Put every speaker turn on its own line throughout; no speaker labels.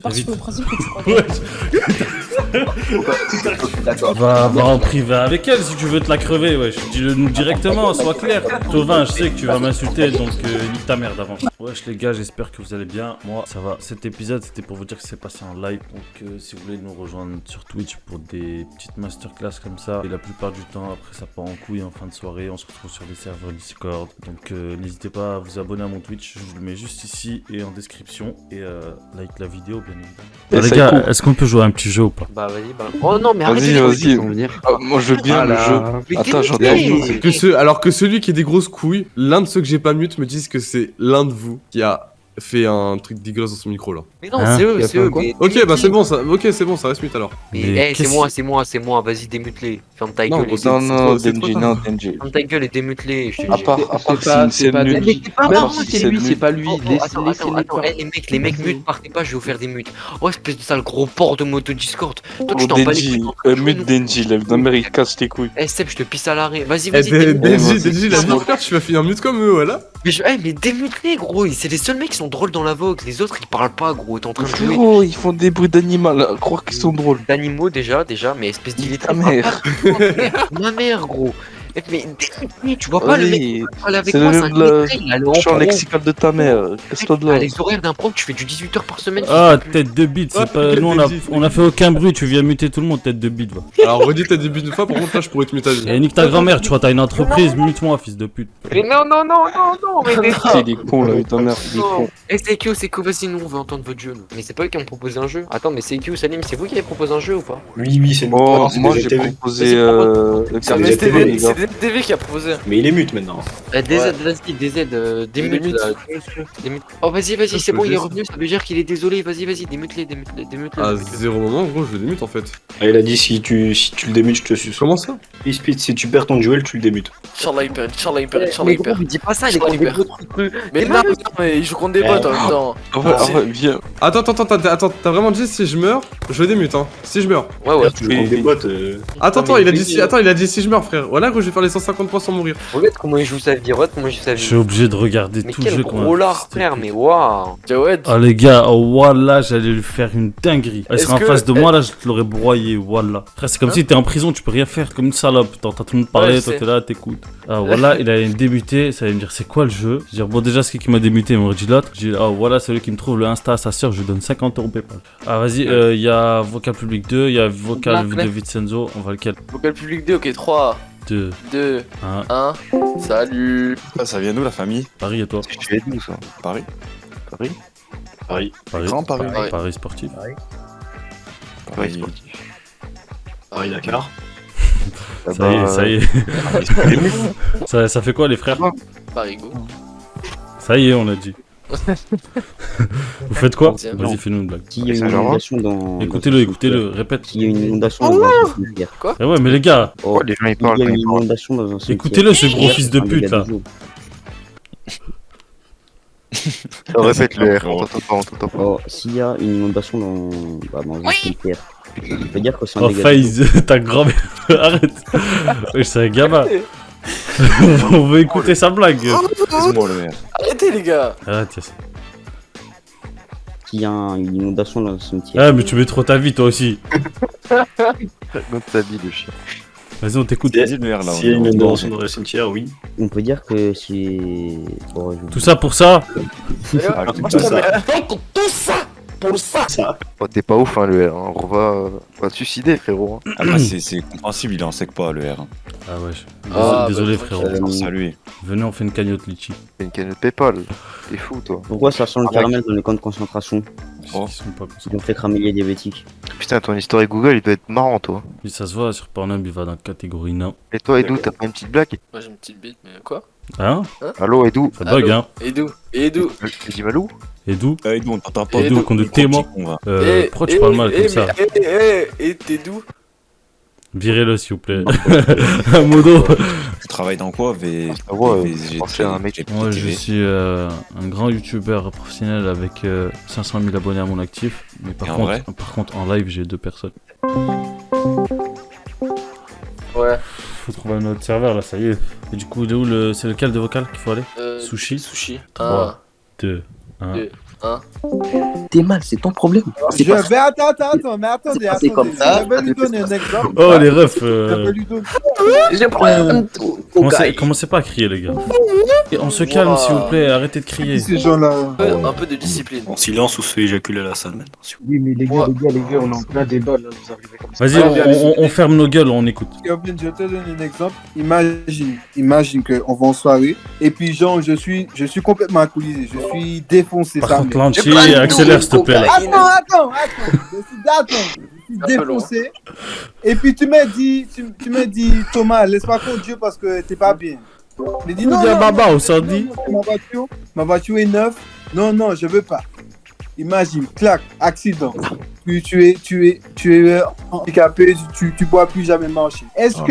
Parce que le principe que tu crois.
D'accord.
Va en privé avec elle si tu veux te la crever, wesh. Dis-le nous directement, sois clair. Tovin, je sais que tu vas m'insulter, donc nique ta mère d'avance. Wesh les gars, j'espère que vous allez bien. Moi, ça va. Cet épisode, c'était pour vous dire que c'est passé en live. Donc si vous voulez nous rejoindre sur Twitch pour des petites masterclass comme ça, et la plupart du temps, après ça part en couille en fin de soirée, on se retrouve sur des serveurs Discord. Donc n'hésitez pas à vous abonner à mon Twitch, je vous le mets juste ici et en description. Et like la vidéo, bien évidemment. Les gars, est-ce qu'on peut jouer à un petit jeu ou pas?
Bah vas-y, bah. Oh non, mais arrêtez
Vas-y.
ils vont venir.
Moi je veux bien le jeu.
Mais
Attends, j'en ai
démontrez.
Alors que celui qui a des grosses couilles, l'un de ceux que j'ai pas mute me disent que c'est l'un de vous qui a fait un truc dégueulasse dans son micro là.
Mais non,
Hein
c'est eux,
Il a
c'est
fait
eux.
quoi
mais
Ok, bah c'est
démute-les.
bon, ça. Ok, c'est bon, ça reste mute alors.
Mais
Mais c'est
qu'est-ce-
moi, vas-y, démute-les. Ferme ta
Non,
gueule.
bon,
et
c'est-
Non, non,
c'est
Denji,
trop
non,
tard.
Denji.
Ferme ta gueule et démute-les. Je te
À
dis.
part si c'est
pas
nul.
Denji.
Mais c'est pas
Même
marrant,
si
c'est
c'est lui,
nul.
c'est pas lui.
Oh, attends,
Laissez-les pas.
les mecs mute, partez pas, je vais vous faire des mutes. Oh, espèce de sale gros porc de moto Discord. Toi, tu
Oh,
t'en bats les
Denji,
couilles.
mute Denji, la ta mère il casse les couilles.
Eh, Seb, je te pisse à l'arrêt. Vas-y,
Eh,
vas-y. démute-les.
Denji, la vie frère, tu vas finir mute comme eux, voilà.
Mais démute-les, gros. C'est les seuls mecs qui sont drôles dans la vogue. Les autres, ils parlent pas, gros. T'es en train de jouer.
Frérot, ils font des bruits d'animal, à croire qu'ils sont drôles.
D'animaux déjà, mais espèce d'illettré.
Ta mère.
Ma mère, gros. Mais tu vois pas le mec qui
Vas-y,
parle avec
c'est
moi,
le
c'est un
même de la-
illettré, il a le
champ
pro.
lexical de ta mère, casse-toi de
À
là.
les horaires d'un pro, tu fais du 18 heures par semaine.
Ah, tête de bite, c'est
Ah,
pas.
tête
Nous,
de bite.
on a fait aucun bruit, tu viens muter tout le monde, tête de bite, va.
Alors redis ta début de fois, par contre là je pourrais te mute à vie.
Et nique ta grand-mère, tu vois, t'as une entreprise, mute-moi, fils de pute.
Mais non, mais
Il est con là, ta mère, il est con.
Eh, CQ, vas-y, nous, on veut entendre votre jeu, nous. Mais c'est pas eux qui ont proposé un jeu. Attends, mais CQ, Salim, c'est vous qui avez proposé un jeu ou pas?
Oui, c'est
Oh,
c'est
moi
déjà
j'ai
TV.
proposé
C'est
le
déjà TV, les
gars.
DV qui a proposé.
Mais il est mute maintenant.
DZ, vas-y, DZ, démute
mute.
là. Démute. Oh, vas-y,
Ça,
c'est bon,
je
il est
sais.
revenu, ça veut dire qu'il est désolé. Vas-y, démute-les.
À zéro moment, gros, je le démute en fait.
Ah, il a dit si tu le démutes, je te suce.
Comment ça?
Speed, si tu perds ton duel, tu le démutes.
Inch'Allah, il perd.
Mais gros, mais dis pas ça, il est contre des bots trucs.
Mais non, mais il joue contre des bots en même temps.
Ouais, viens.
Attends, t'as vraiment dit si je meurs, je le démute hein. Si je meurs.
Ouais.
Tu joues contre des bots.
Attends,
mais
il a dit
oui,
si, attends, il a dit si je meurs frère. Voilà gros, je vais faire les 150 points sans mourir.
Regarde comment il joue sa vie,
Je suis obligé de regarder
Mais
tout le
quel
jeu
gros lard, frère, mais waouh.
Jawed.
Oh les gars, oh voilà, j'allais lui faire une dinguerie. Elle
Est-ce
serait en
que-
face de moi là, je te l'aurais broyé, voilà. Frère, c'est comme si t'es en prison, tu peux rien faire, comme une salope. T'entends tout le monde parler,
Ouais, je
toi
sais.
t'es là, t'écoutes. Ah voilà, il allait me débuter, ça allait me dire c'est quoi le jeu. Je vais dire bon, déjà, ce qui m'a débuté, il m'aurait dit l'autre. Je dis ah voilà, celui qui me trouve le Insta à sa soeur, je lui donne 50 € PayPal. Ah vas-y, il y a Vocal Public 2, il y a Vocal de Vincenzo, on va lequel?
Vocal public 2, ok, 3,
2,
2,
1.
1. Salut.
Ça vient d'où la famille?
Paris et toi?
Tu es d'où ça? Paris? Paris?
Paris.
Paris.
Grand Paris.
Paris sportif.
Paris.
Paris, Dakar.
Ça y est. Ça fait quoi les frères?
Parigo.
Ça y est, on l'a dit. Vous faites quoi?
Tiens,
Vas-y, fais-nous une blague.
S'il y a une
Saint-Laurent.
inondation dans.
Écoutez-le, répète.
S'il y a une inondation dans un cimetière.
Eh ouais, mais les gars,
Oh,
Les gens ils
il
parlent.
y a une inondation dans un cimetière.
écoutez-le, ce gros fils de
Un
pute
dégât
là.
des eaux.
Répète le R,
Oh.
on t'entend pas.
Oh, s'il y a une inondation dans un cimetière, ça veut dire que c'est un
Oh,
dégât des eaux.
FaZe, ta grand-mère. Arrête. Ouais, c'est un gamin. On veut écouter sa blague.
Excuse-moi le R.
Arrêtez, les gars.
Arrête, Yassine.
S'il y a une inondation dans un cimetière.
Ah, mais tu mets trop ta vie toi aussi.
Notre ta vie le chien.
Vas-y, on t'écoute.
Vas-y le R là.
S'il y a une inondation dans le cimetière, oui.
On peut dire que c'est. Oh,
Tout ça pour ça.
Ah,
Ça.
Oh, t'es pas ouf hein le R, hein. On va te suicider frérot. Après c'est compréhensible, il en sait que pas le R.
Ah ouais.
Ah,
Désolé
bah,
frérot.
Euh,
Salut.
Venez, on fait une cagnotte litchi.
T'es une cagnotte Paypal. T'es fou toi.
Pourquoi ça sent le caramel dans les camps de concentration?
Oh.
Ils sont pas comme ça.
Ils ont fait cramer les diabétiques.
Putain ton historique Google il doit être marrant toi.
Et ça se voit sur Pornhub, il va dans la catégorie non.
Et toi Edu t'as pas une petite blague?
Moi, j'ai une petite bite, mais quoi?
Hein?
Allô Edu?
Ça bug,
Allô
hein?
Et d'où
Tu dis Malou?
Et d'où?
Edu on t'entend pas.
Et d'où qu'on de témoin? Pourquoi tu parles mal comme ça?
Et t'es d'où?
Virez-le s'il vous plaît. Un modo.
Tu travailles dans quoi? Ah ouais, c'est un mec.
Moi je suis un grand youtubeur professionnel avec 500 000 abonnés à mon actif. Mais
Et en vrai
par contre en live j'ai 2 personnes.
Ouais.
Faut trouver un autre serveur là, ça y est. Et du coup, c'est lequel de vocal qu'il faut aller? Sushi.
Sushi.
3, 2, 1.
Deux. Hein?
T'es mal, c'est ton problème. C'est pas
Mais attends, mais attendez,
c'est passé comme ça.
Je vais lui donner un exemple.
Oh les refs,
Je vais lui donner...
J'ai problème.
commencez pas à crier les gars. Et on se calme s'il vous plaît, arrêtez de crier.
Ces gens-là...
Un peu de discipline.
En silence ou se fait éjaculer à la salle maintenant. s'il vous
Oui, mais les gars, on est en plein débat là, vous arrivez comme ça.
Vas-y, on ferme nos gueules, on écoute.
Kevin, je te donne un exemple. Imagine qu'on va en soirée et puis genre je suis complètement alcoolisé, je suis défoncé.
Par
ça
contre,
mère.
Lanchi, accélère s'il te plaît là.
Attends, je suis défoncé. Et puis tu m'as dit, Thomas, laisse pas contre Dieu parce que t'es pas bien. Il dit non,
Il y a
non,
Baba
non,
au Sandy.
ma voiture est neuve. Non, je veux pas. Imagine, clac, accident. Tu es handicapé, tu pourras plus jamais marcher. Est-ce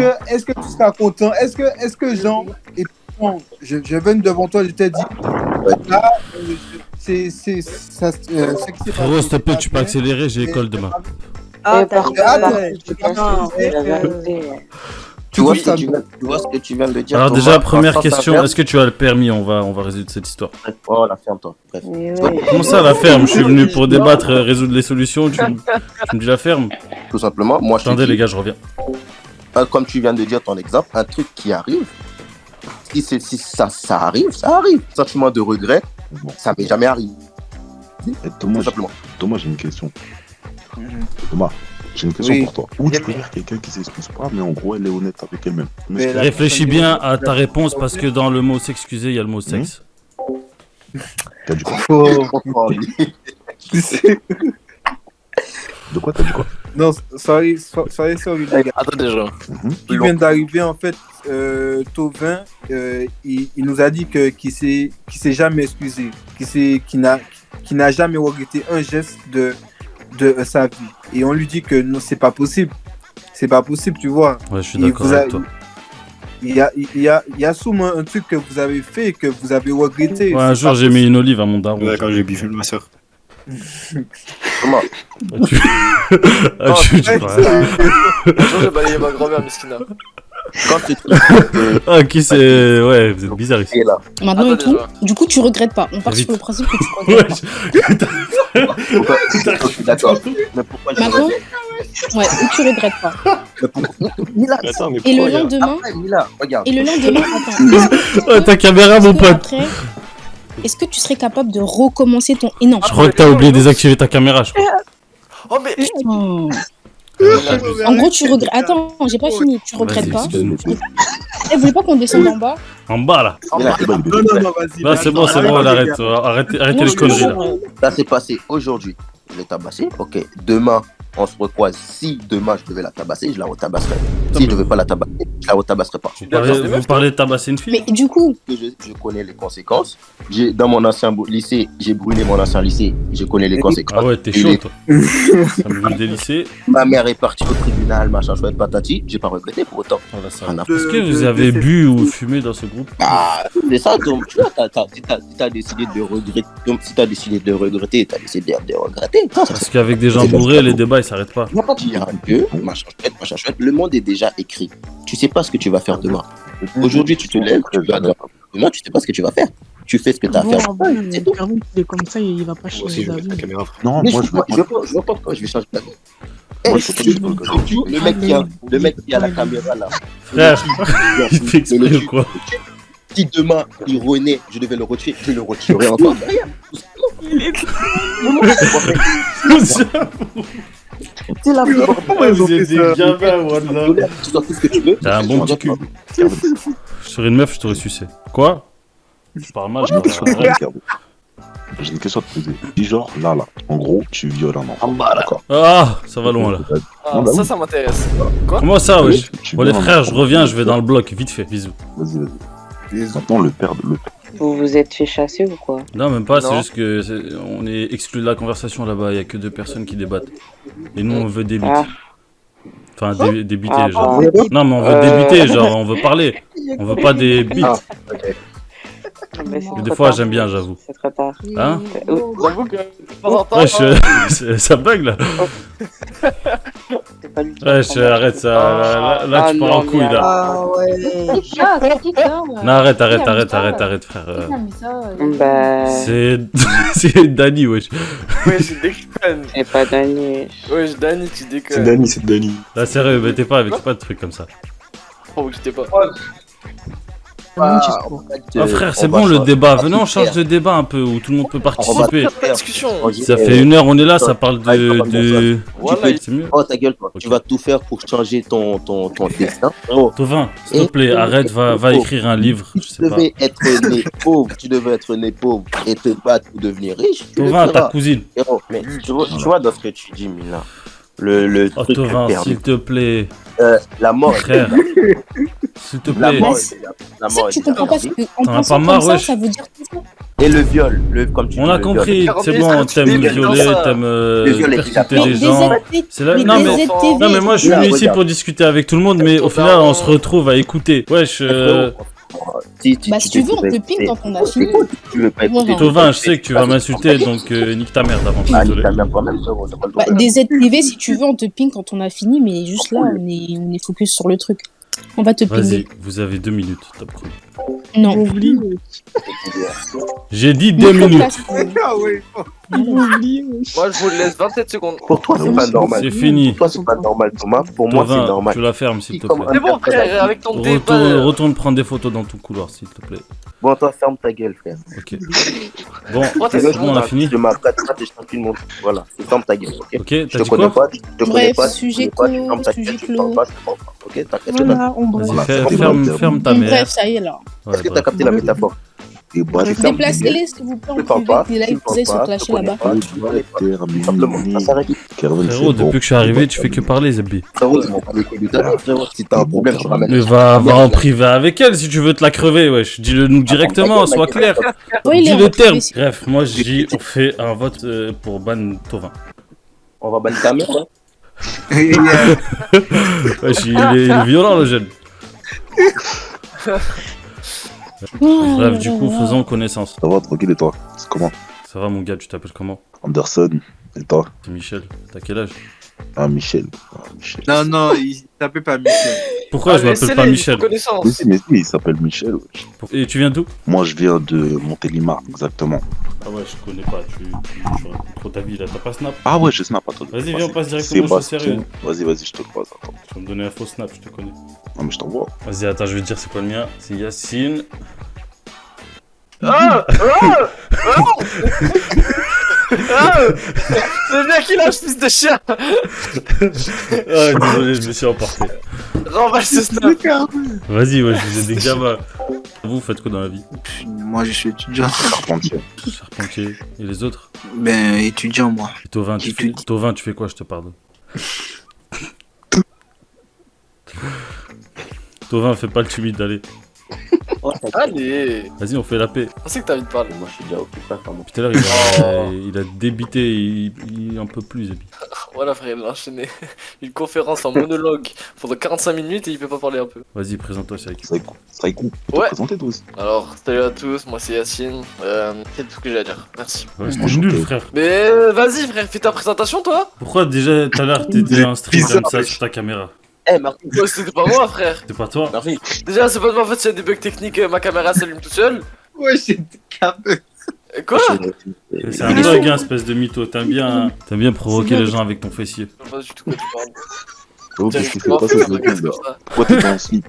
que tu seras content? Est-ce que Jean, et bon, je viens devant toi, je t'ai dit, là, c'est ça.
Frérot, s'il te plaît, tu peux accélérer, j'ai école demain.
Tu vois ce que tu viens de dire.
Alors
Thomas,
déjà, première
en sens
question,
inverse.
est-ce que tu as le permis? On va résoudre cette histoire.
Oh, la ferme-toi. Bref.
Comment ça la ferme? Je suis venu pour débattre, résoudre les solutions, tu me dis la ferme?
Tout simplement, moi je te
Attendez
dis,
les gars, je reviens.
comme tu viens de dire ton exemple, un truc qui arrive, si ça arrive, ça arrive. Sentiment de regret, ça m'est jamais arrivé.
Thomas,
Tout simplement.
Thomas, j'ai une question. Thomas, j'ai une question
Oui.
pour toi. Ou tu peux dire quelqu'un qui s'excuse pas, mais en gros, elle est honnête avec elle-même.
Mais la
Réfléchis
personne
bien
qui-
à ta réponse parce que dans le mot s'excuser, il y a le mot sexe.
T'as dit quoi? De quoi t'as dit quoi?
Non, sorry, les gars.
Attends déjà.
Qui vient d'arriver, en fait, Tovin, il nous a dit qu'il s'est jamais excusé, qu'il n'a jamais regretté un geste de sa vie. Et on lui dit que non, c'est pas possible. C'est pas possible, tu vois.
Ouais, je suis
Et
d'accord
vous
avec
a-
toi.
Il y a sûrement un truc que vous avez fait et que vous avez regretté.
Ouais, un
C'est
jour,
pas
j'ai mis une olive à mon daron.
plaît. Ouais, quand j'ai biffé ma soeur.
Thomas,
Ah, tu
possible.
Bonjour, j'ai balayé ma grand-mère, Miskina.
quand tu
Ah, qui c'est. Ouais, vous êtes bizarre ici.
es là,
Maintenant et
Attends,
tout,
déjà.
du coup tu regrettes pas. On part
Vite.
sur le principe que tu regrettes pas.
pourquoi je suis d'accord. Mais pourquoi je
Maintenant,
regrette?
ouais, ou tu regrettes pas.
Mila,
Et le lendemain,
après, Mila, regarde.
Oh, ta caméra, mon pote.
après, est-ce que tu serais capable de recommencer ton... Et non.
Je crois que t'as oublié de désactiver ta caméra, je crois.
Oh, mais.
Oh. En gros, tu regrettes... Attends, j'ai pas fini. Tu regrettes
Vas-y,
pas.
excuse-nous.
Eh, vous voulez pas qu'on descende en bas?
En bas, là.
Mila,
Non, vas-y.
Là, c'est bon, on arrête. Arrêtez
Non,
les
je te
conneries, là.
jure.
ça s'est passé aujourd'hui. Je l'ai tabassé. Ok. Demain, on se recroise. Si demain je devais la tabasser, je la retabasserai. Si je ne veux pas la tabasser, je la retabasserai pas.
Vous parlez de tabasser une fille?
Mais du coup,
Je connais les conséquences. Dans mon ancien lycée, j'ai brûlé mon ancien lycée. Je connais les conséquences.
Ah ouais, t'es
Il
chaud,
est-
toi. Ça me brûle des lycées.
Ma mère est partie au tribunal, machin chouette patati. J'ai pas regretté pour autant.
Voilà, ça.
Rien à
Est-ce que vous avez bu ou fumé dans ce groupe?
Ah, c'est ça, donc, tu vois, si t'as décidé de regretter, donc, si t'as décidé de regretter, t'as décidé de regretter. Ça,
Parce qu'avec des gens bourrés, les débats, ils s'arrêtent pas.
on va pas dire un peu, machin chouette, le monde est déjà écrit. Tu sais pas ce que tu vas faire demain. Aujourd'hui, tu te lèves, tu vas demain, tu sais pas ce que tu vas faire. Tu fais ce que t'as à faire. C'est tout.
Il est comme ça, il va pas
Moi
chier
aussi,
les
je vais mettre la
avis.
caméra.
Non,
Mais
moi,
je vois pas pourquoi je vais changer d'avis. Le mec qui a la caméra là.
Frère, il fait exprès ou quoi?
Si demain il renaît, je devais le retirer, je le retirerai encore.
Vous êtes des gamins, voilà.
Tu sors tout ce que tu veux.
T'as un bon petit cul. Je serais une meuf, je t'aurais sucé. Quoi? Je parle mal, je parle.
J'ai une question à te poser. Dis genre, là, en gros, tu violes un enfant. D'accord.
Ah, ça va loin là.
Ah,
Non, bah
ça,
oui.
ça m'intéresse. Quoi?
Comment ça, wesh?
Tu
Bon, les
violes un
frères,
enfant.
je reviens, je vais dans le bloc, vite fait, bisous.
Vas-y. Maintenant, le père.
Vous vous êtes fait chasser ou quoi?
Non, même pas, c'est
Non.
juste que on est exclu de la conversation là-bas, il y a que 2 personnes qui débattent. Et nous, on veut débiter.
Ah.
Enfin, débiter,
Ah,
genre.
bon.
Non, mais on veut débiter, genre, on veut parler. On veut pas des bites.
Mais c'est
Mais des
trop
fois,
tard.
j'aime bien, j'avoue.
C'est trop tard.
Hein?
Oh,
J'avoue que. de temps en temps,
Wesh, ça bug là.
pas du tout.
Ouais, arrête ça. Là, tu pars en couille, là.
Ah ouais.
Non, arrête, frère.
Bah.
C'est Dani, wesh.
Ouais, je déconne.
C'est pas Dani.
Ouais, Dani, tu déconnes.
c'est Dani.
Là, sérieux, mettez pas avec pas de trucs comme ça.
Oh, je t'ai pas.
Ah frère, c'est bon le débat. Venez, on change de débat un peu où tout le monde peut participer.
Discussion.
Ça fait 1 heure, on est là, ça parle de... C'est mieux.
Oh ta gueule, toi. Tu vas tout faire pour changer ton destin.
Tovin, s'il te plaît, arrête, va écrire un livre. Je sais pas.
Tu devais être né pauvre et te battre pour devenir riche.
Tovin, ta cousine.
Mais tu vois dans ce que tu dis, Mila. Le
Oh
truc
Tovin,
perdu.
s'il te plaît.
La mort.
Frère. S'il te
La
plaît.
mort.
Ça, tu comprends pas, c'est qu'en
T'en as
pensant
pas marre,
comme ça,
wesh.
ça veut dire tout ça.
Et le viol. Comme tu
On
dis,
a
le
compris,
viol.
c'est bon, t'aimes violer, t'aimes persécuter les gens. C'est là... Non mais moi je suis venu ici pour discuter avec tout le monde, mais au final on se retrouve à écouter. Wesh.
Bah, si tu veux, on te ping quand on a fini.
Tovin, je sais que tu vas m'insulter, donc nique ta mère d'avant. Désolé.
Bah, des aides privées, si tu veux, on te ping quand on a fini, mais juste là, on est focus sur le truc. On va te
Vas-y,
pinguer.
vous avez 2 minutes, top chrono.
Non.
J'ai dit 2 minutes.
Moi, je vous laisse 27 secondes.
Pour toi, c'est pas normal.
C'est fini.
Pour toi, c'est pas normal, Thomas. Pour moi, c'est
Tovin,
normal.
tu la fermes s'il te plaît.
C'est bon, frère, avec ton débat.
Retourne prendre des photos dans tout couloir s'il te plaît.
Bon, toi, ferme ta gueule, frère.
Ok. Bon, c'est bon, on a fini.
Je m'apprête et je t'enfile mon. Voilà, ferme ta gueule, ok?
Ok,
Je
t'as
te
dit
connais
quoi?
pas, je te connais
Bref,
pas.
sujet
tu fermes
clos,
ta
sujet
gueule, tu parles
clos.
pas, je te parle pas, ok? T'inquiète.
Voilà, on
Vas-y,
bref.
ferme ta mère.
Bref, ça y est là.
Ouais,
Est-ce que t'as
bref.
capté la métaphore?
Déplacez-les, s'il vous plaît, en privé. Les lives, ils sont clashés là-bas.
Simplement, ça s'arrête.
Frérot, depuis que je suis arrivé, tu fais que parler, Zebbi.
Frérot, ils m'ont pas les couilles tout à l'heure, frérot. Si t'as un problème, tu ramènes.
Mais va en privé avec elle si tu veux te la crever, wesh. Dis-le nous directement, sois clair.
Oui,
Dis le terme. Bref, moi je dis, on fait un vote pour ban Tovin.
On va bannir ta mère, hein?
Wesh, il est violent le jeune. Bref, du coup, faisons connaissance.
Ça va, tranquille, et toi? C'est comment?
Ça va mon gars, tu t'appelles comment?
Anderson, et toi?
C'est Michel. T'as quel âge?
Ah, Michel.
Non, non, il s'appelle pas Michel.
Pourquoi je m'appelle pas Michel?
Oui, mais il s'appelle Michel. wesh.
Et tu viens d'où?
Moi, je viens de Montélimar, exactement.
Ah ouais, je connais pas, tu racontes trop ta vie là, t'as pas Snap?
Ah ouais, je snap, attends.
Vas-y, viens, on passe directement aux choses sérieuses.
Vas-y, je te croise, attends.
Tu vas me donner un faux Snap, je te connais.
Non, mais je t'envoie.
Vas-y, attends, je vais te dire c'est quoi le mien. C'est Yacine.
Ah c'est bien qu'il lâche, fils de chien.
Ah, désolé, je me suis emporté.
Remballe ce snap.
Vas-y, ouais, je vous ai des gamins. Vous faites quoi dans la vie?
Moi, je suis étudiant.
Charpentier.
Charpentier. Et les autres?
Ben, étudiant, moi.
Et Tovin, tu fais quoi, je te pardonne? Tovin, fais pas le timide, allez.
Allez.
Vas-y, on fait la paix.
On sait que t'as envie de parler.
Moi, je suis déjà occupé.
Tout à l'heure, il a débité, il en peut plus, Zébi.
Voilà, frère, il a enchaîné une conférence en monologue pendant 45 minutes et il peut pas parler un peu.
Vas-y, présente-toi, Saïkou.
Saïkou, peux te présenter toi aussi.
Alors, salut à tous, moi c'est Yacine. C'est tout ce que j'ai à dire. Merci.
Ouais, c'était nul, frère.
Mais vas-y, frère, fais ta présentation, toi.
Pourquoi déjà tout à l'heure t'étais un stream comme ça sur ta caméra?
Eh, Martin. Ouais, c'était pas moi, frère.
C'est pas toi?
Merci.
Déjà, c'est pas de ma faute s'il y a des bugs techniques, ma caméra s'allume tout seul.
Ouais, c'est capé.
Quoi?
C'est un bug, hein, espèce de mytho. T'aimes bien provoquer les gens avec ton fessier.
Je sais pas du tout quoi tu parles.
Oh, qu'est-ce qui s'est passé ce week-end là? Pourquoi t'es pas en slip?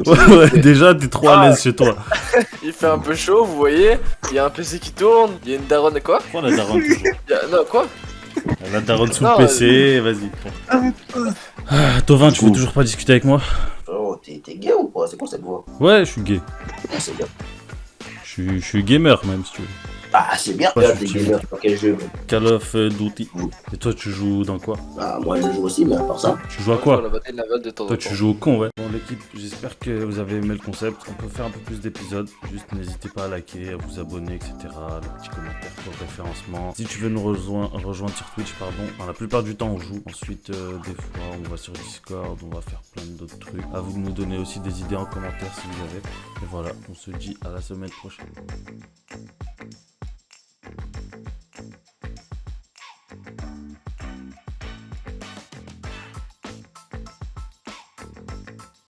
Ouais, déjà t'es trop à l'aise chez toi.
Il fait un peu chaud, vous voyez. Il y a un PC qui tourne, il y a une daronne et quoi?
Pourquoi la daronne toujours?
Non, quoi?
La daronne sous le PC, vas-y. Ah, Tovin, tu veux toujours pas discuter avec moi?
Oh, t'es gay ou quoi? C'est quoi cette voix?
Ouais, je suis gay.
Ah, c'est bien.
Je suis gamer même, si tu veux.
Ah, c'est bien.
Ouais,
T'es gamer sur quel jeu?
Call of Duty. Et toi, tu joues dans quoi?
Ah, moi, je joue aussi, mais à part ça.
Tu joues à quoi?
La bataille navale de temps en
Toi,
temps.
tu joues au con, ouais. Bon, l'équipe, j'espère que vous avez aimé le concept. On peut faire un peu plus d'épisodes. Juste n'hésitez pas à liker, à vous abonner, etc. Le petit commentaire pour le référencement. Si tu veux nous rejoindre sur Twitch, pardon. Enfin, la plupart du temps, on joue. Ensuite, des fois, on va sur Discord, on va faire plein d'autres trucs. À vous de nous donner aussi des idées en commentaire si vous avez. Et voilà, on se dit à la semaine prochaine.